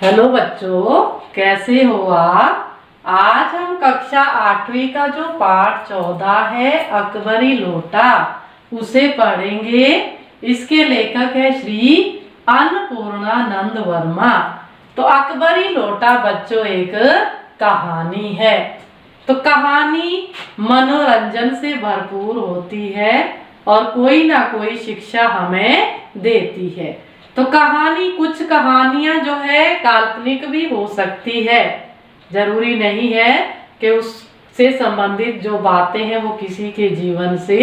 Hello बच्चों, कैसे हो आप। आज हम कक्षा 8वीं का जो पाठ 14 है अकबरी लोटा उसे पढ़ेंगे। इसके लेखक है श्री अन्नपूर्णानंद वर्मा। तो अकबरी लोटा बच्चों एक कहानी है। तो कहानी मनोरंजन से भरपूर होती है और कोई ना कोई शिक्षा हमें देती है। तो कहानी, कुछ कहानियां जो है काल्पनिक भी हो सकती है, जरूरी नहीं है कि उससे संबंधित जो बातें हैं वो किसी के जीवन से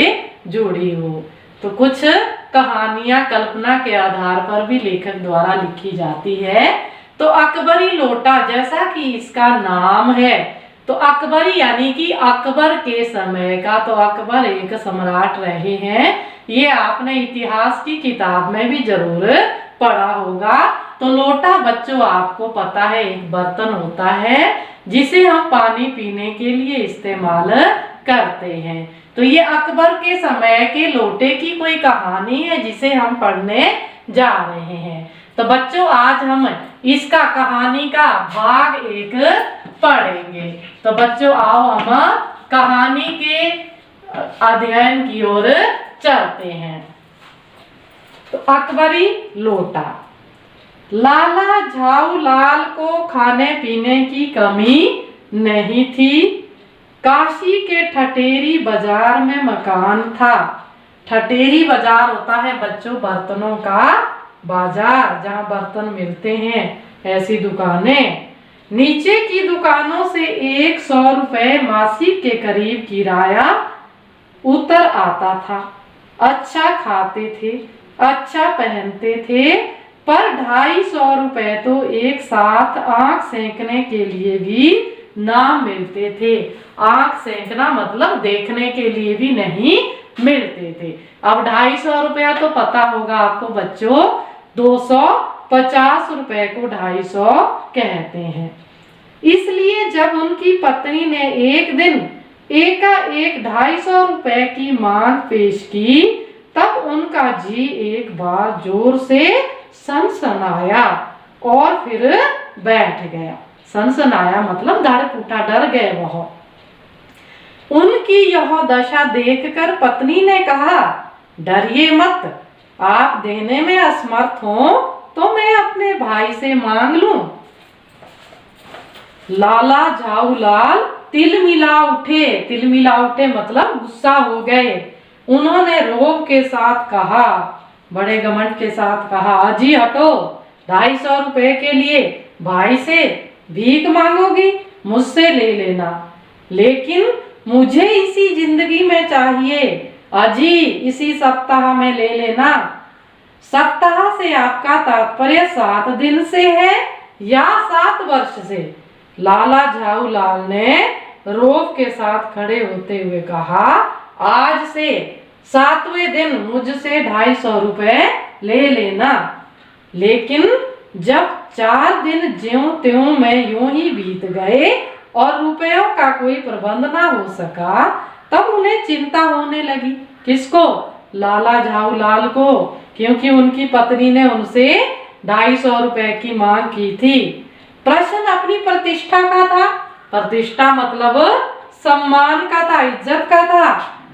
जुड़ी हो। तो कुछ कहानियां कल्पना के आधार पर भी लेखक द्वारा लिखी जाती है। तो अकबरी लोटा, जैसा कि इसका नाम है, तो अकबरी यानी कि अकबर के समय का, तो अकबर एक सम्राट रहे हैं। ये आपने इतिहास की किताब में भी जरूर पढ़ा होगा। तो लोटा बच्चों आपको पता है एक बर्तन होता है जिसे हम पानी पीने के लिए इस्तेमाल करते हैं। तो ये अकबर के समय के लोटे की कोई कहानी है जिसे हम पढ़ने जा रहे हैं। तो बच्चों आज हम इसका कहानी का भाग 1 पढ़ेंगे। तो बच्चों आओ हम कहानी के अध्ययन की ओर चलते हैं। तो अकबरी लोटा। लाला झाऊलाल को खाने पीने की कमी नहीं थी। काशी के ठठेरी बाजार में मकान था। ठठेरी बाजार होता है बच्चों बर्तनों का बाजार, जहाँ बर्तन मिलते हैं, ऐसी दुकानें। नीचे की दुकानों से 100 रुपए मासिक के करीब किराया उतर आता था। अच्छा खाते थे, अच्छा पहनते थे, पर 250 रुपए तो एक साथ आंख सेंकने के लिए भी ना मिलते थे। आंख सेंकना मतलब देखने के लिए भी नहीं मिलते थे। अब 250 रुपया तो पता होगा आपको बच्चों, 250 रुपए को 250 कहते हैं। इसलिए जब उनकी पत्नी ने एक दिन एकाएक 250 रुपए की मांग पेश की, तब उनका जी एक बार जोर से सनसनाया और फिर बैठ गया। सनसनाया मतलब धड़क उठा, डर गए वह। उनकी यह दशा देखकर पत्नी ने कहा, डरिए मत, आप देने में असमर्थ हो तो मैं अपने भाई से मांग लूं। लाला झाऊलाल तिलमिला उठे। तिलमिला उठे मतलब गुस्सा हो गए। उन्होंने रोब के साथ कहा, बड़े घमंड के साथ कहा, अजी हटो, 250 रुपए के लिए भाई से भीख मांगोगी, मुझसे ले लेना, लेकिन मुझे इसी जिंदगी में चाहिए। अजी इसी सप्ताह में ले लेना। सप्ताह से आपका तात्पर्य 7 दिन से है या 7 वर्ष से? लाला झाऊलाल ने रोब के साथ खड़े होते हुए कहा, आज से 7वें दिन मुझसे 250 रुपए ले लेना। लेकिन जब 4 दिन ज्यों त्यों में यूं ही बीत गए और रुपयों का कोई प्रबंध ना हो सका, तब उन्हें चिंता होने लगी। किसको? लाला झाऊलाल को, क्योंकि उनकी पत्नी ने उनसे 250 रुपए की मांग की थी। प्रश्न अपनी प्रतिष्ठा का था। प्रतिष्ठा मतलब सम्मान का था, इज्जत का था।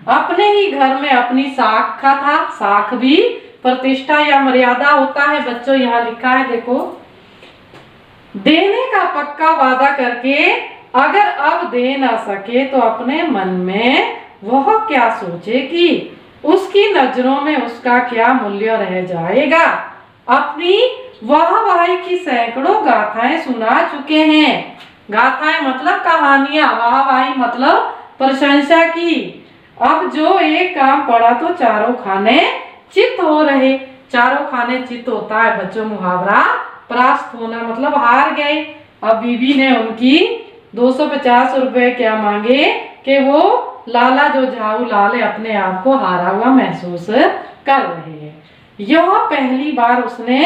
अपने ही घर में अपनी साख का था। साख भी प्रतिष्ठा या मर्यादा होता है बच्चों, यहाँ लिखा है देखो। देने का पक्का वादा करके अगर अब दे ना सके तो अपने मन में वह क्या सोचेगी, उसकी नजरों में उसका क्या मूल्य रह जाएगा। अपनी वाहवाही की सैकड़ों गाथाएं सुना चुके हैं। गाथाएं मतलब कहानियां, वाहवाही मतलब प्रशंसा की। अब जो एक काम पड़ा तो चारों खाने चित हो रहे। चारों खाने चित होता है बच्चों मुहावरा, परास्त होना मतलब हार गए। अब बीबी ने उनकी 250 रुपए क्या मांगे कि वो लाला जो झाऊलाल है अपने आप को हारा हुआ महसूस कर रहे हैं। यह पहली बार उसने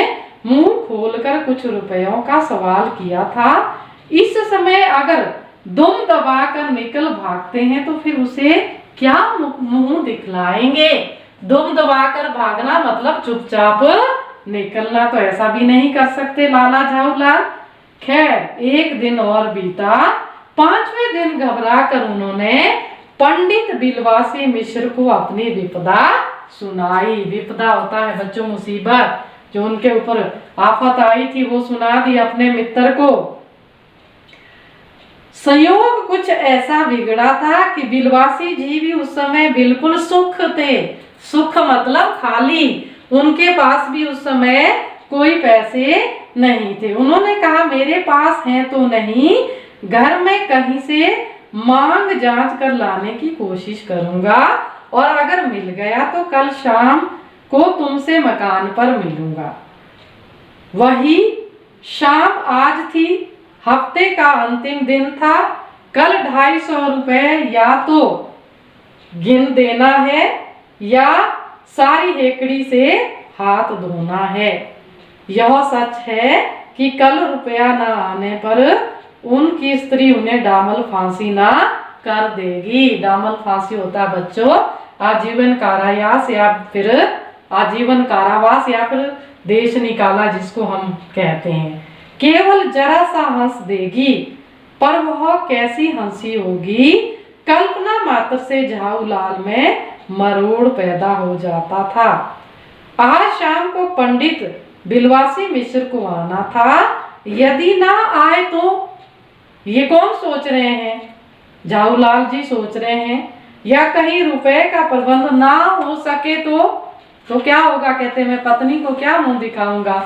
मुंह खोलकर कुछ रुपयों का सवाल किया था। इस समय अगर दुम दबाकर निकल भागते हैं तो फिर उसे क्या मुंह दिखलाएंगे। दुम दबाकर भागना मतलब चुपचाप निकलना, तो ऐसा भी नहीं कर सकते लाला झाऊलाल। खैर एक दिन और बीता। 5वें दिन घबरा कर उन्होंने पंडित बिलवासी मिश्र को अपनी विपदा सुनाई। विपदा होता है बच्चों मुसीबत, जो उनके ऊपर आफत आई थी वो सुना दी अपने मित्र को। संयोग कुछ ऐसा बिगड़ा था कि बिलवासी जी भी उस समय बिल्कुल सुख थे। सुख मतलब खाली, उनके पास भी उस समय कोई पैसे नहीं थे। उन्होंने कहा मेरे पास हैं तो नहीं, घर में कहीं से मांग जांच कर लाने की कोशिश करूंगा और अगर मिल गया तो कल शाम को तुमसे मकान पर मिलूंगा। वही शाम आज थी, हफ्ते का अंतिम दिन था। कल 250 रुपए या तो गिन देना है या सारी हेकड़ी से हाथ धोना है। यह सच है कि कल रुपया न आने पर उनकी स्त्री उन्हें डामल फांसी ना कर देगी। डामल फांसी होता है बच्चों आजीवन कारावास या फिर देश निकाला जिसको हम कहते हैं। केवल जरा सा हंस देगी, पर वह कैसी हंसी होगी, कल्पना मात्र से झाऊलाल में मरोड़ पैदा हो जाता था। आज शाम को पंडित बिलवासी मिश्र को आना था। यदि ना आए तो ये कौन सोच रहे हैं? झाऊलाल जी सोच रहे हैं। या कहीं रुपए का प्रबंध ना हो सके तो क्या होगा? कहते मैं पत्नी को क्या मुंह दिखाऊंगा।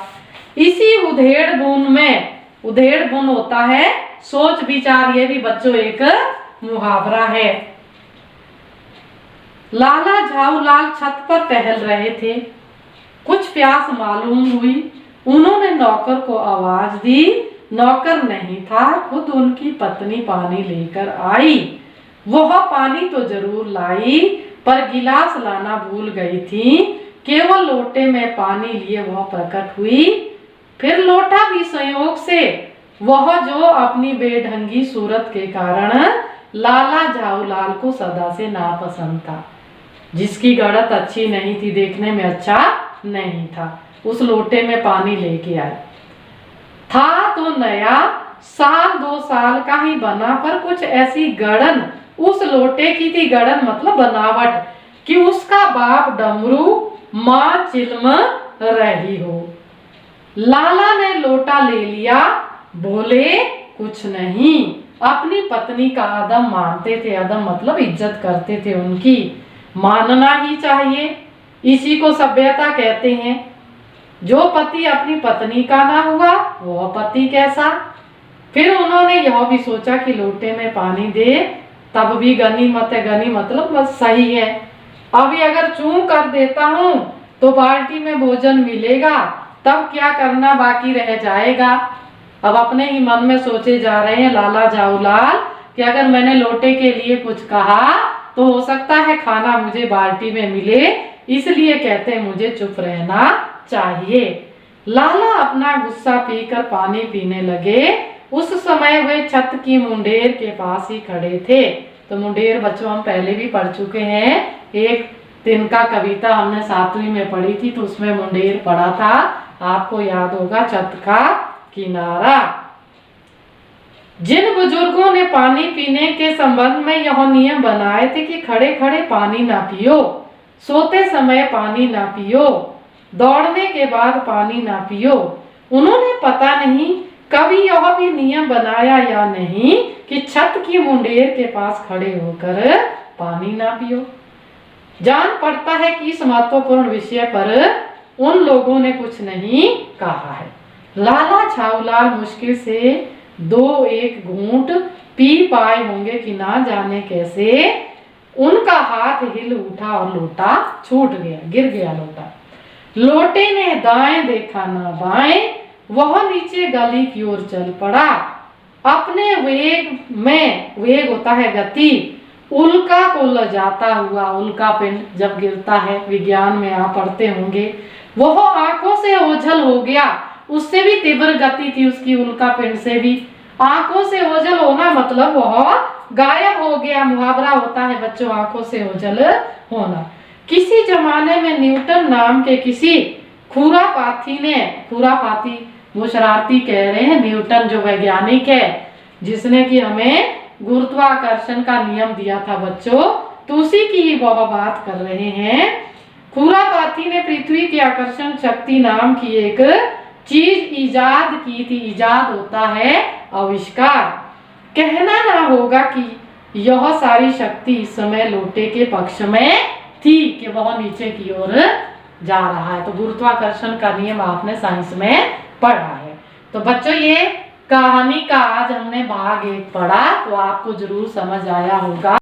इसी उधेड़ बुन होता है सोच विचार। ये भी बच्चों एक मुहावरा है। लाला झाऊलाल छत पर टहल रहे थे। कुछ प्यास मालूम हुई। उन्होंने नौकर को आवाज दी। नौकर नहीं था, खुद उनकी पत्नी पानी लेकर आई। वह पानी तो जरूर लाई, पर गिलास लाना भूल गई थी। केवल लोटे में पानी लिए वह प्रकट हुई। फिर लोटा भी संयोग से, वह जो अपनी बेढंगी सूरत के कारण लाला झाऊलाल को सदा से नापसंद था, जिसकी गड़त अच्छी नहीं थी, देखने में अच्छा नहीं था, उस लोटे में पानी लेके आए। था तो नया, 1-2 साल का ही बना, पर कुछ ऐसी गड़न उस लोटे की थी। गड़न मतलब बनावट, कि उसका बाप डमरू माँ चिल्म रही हो। लाला ने लोटा ले लिया, बोले कुछ नहीं। अपनी पत्नी का अदम मानते थे। अदम मतलब इज्जत करते थे उनकी, मानना ही चाहिए। इसी को सभ्यता कहते हैं। जो पति अपनी पत्नी का ना हुआ वह पति कैसा। फिर उन्होंने यह भी सोचा कि लोटे में पानी दे तब भी गनीमत है। गनी मतलब बस सही है। अभी अगर चूं कर देता हूं तो बाल्टी में भोजन मिलेगा, तब क्या करना बाकी रह जाएगा। अब अपने ही मन में सोचे जा रहे हैं लाला झाऊलाल कि अगर मैंने लोटे के लिए कुछ कहा तो हो सकता है खाना मुझे बाल्टी में मिले, इसलिए कहते हैं मुझे चुप रहना चाहिए। लाला अपना गुस्सा पीकर पानी पीने लगे। उस समय वे छत की मुंडेर के पास ही खड़े थे। तो मुंडेर बच्चों हम पहले भी पढ़ चुके हैं। एक तिनका कविता हमने 7वीं में पढ़ी थी, तो उसमें मुंडेर पढ़ा था, आपको याद होगा, छत का किनारा। जिन बुजुर्गों ने पानी पीने के संबंध में यह नियम बनाए थे कि खड़े खड़े पानी ना पियो, सोते समय पानी ना पियो, दौड़ने के बाद पानी ना पियो, उन्होंने पता नहीं कभी यह भी नियम बनाया या नहीं कि छत की मुंडेर के पास खड़े होकर पानी ना पियो। जान पड़ता है कि इस महत्वपूर्ण विषय पर उन लोगों ने कुछ नहीं कहा है। लाला झाऊलाल मुश्किल से 2-1 घूंट पी पाए होंगे कि ना जाने कैसे उनका हाथ हिल उठा और लोटा छूट गया, गिर गया लोटा। लोटे ने दाएं देखा ना बाएं, वह नीचे गली की ओर चल पड़ा। अपने वेग में, वेग होता है गति, उल्का को लजाता हुआ, उल्का पिंड जब गिरता है, विज्ञान में आप पढ़ते होंगे, वह आंखों से ओझल हो गया। उससे भी तीव्र गति थी उसकी, उल्का पिंड से भी। आंखों से ओझल होना मतलब वह गायब हो गया। मुहावरा होता है बच्चों आंखों से ओझल होना। किसी जमाने में न्यूटन नाम के किसी खुराफाती वो शरारती कह रहे हैं, न्यूटन जो वैज्ञानिक है जिसने कि हमें गुरुत्वाकर्षण का नियम दिया था बच्चों, तो उसी की ही वह बात कर रहे हैं। खुराफाती ने पृथ्वी की आकर्षण शक्ति नाम की एक चीज इजाद की थी। इजाद होता है आविष्कार। कहना ना होगा कि यह सारी शक्ति इस समय लोटे के पक्ष में थी कि वह नीचे की ओर जा रहा है। तो गुरुत्वाकर्षण का नियम आपने साइंस में पढ़ा है। तो बच्चों ये कहानी का आज हमने भाग 1 पढ़ा, तो आपको जरूर समझ आया होगा।